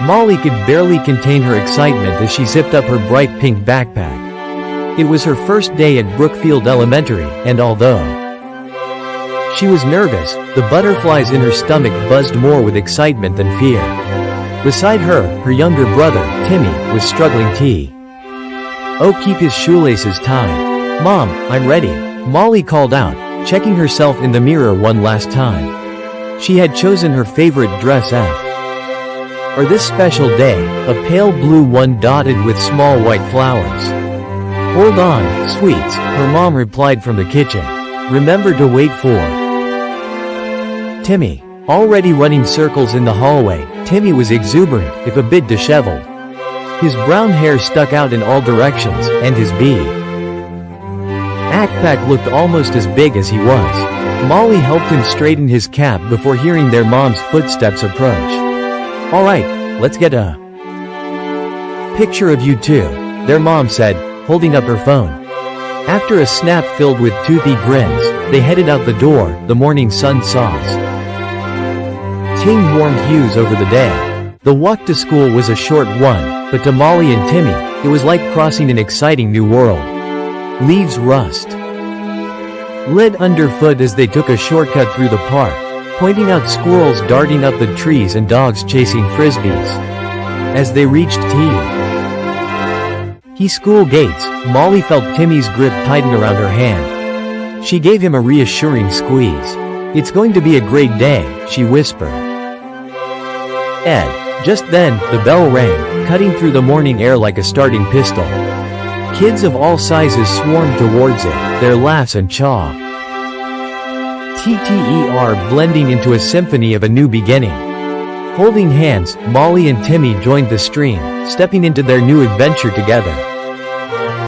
Molly could barely contain her excitement as she zipped up her bright pink backpack. It was her first day at Brookfield Elementary, and although she was nervous, the butterflies in her stomach buzzed more with excitement than fear. Beside her, her younger brother, Timmy, was struggling to keep his shoelaces tied. "Mom, I'm ready," Molly called out, checking herself in the mirror one last time. She had chosen her favorite dress for this special day, a pale blue one dotted with small white flowers. "Hold on, sweets," her mom replied from the kitchen. "Remember to wait for Timmy." Already running circles in the hallway, Timmy was exuberant, if a bit disheveled. His brown hair stuck out in all directions, and his backpack looked almost as big as he was. Molly helped him straighten his cap before hearing their mom's footsteps approach. "All right, let's get a picture of you two," their mom said, holding up her phone. After a snap filled with toothy grins, they headed out the door, the morning sun sauce ting warm hues over the day. The walk to school was a short one, but to Molly and Timmy, it was like crossing an exciting new world. Leaves rust lit underfoot as they took a shortcut through the park, pointing out squirrels darting up the trees and dogs chasing frisbees. As they reached school gates, Molly felt Timmy's grip tighten around her hand. She gave him a reassuring squeeze. "It's going to be a great day," she whispered. Just then, the bell rang, cutting through the morning air like a starting pistol. Kids of all sizes swarmed towards it, their laughs and TTER blending into a symphony of a new beginning. Holding hands, Molly and Timmy joined the stream, stepping into their new adventure together.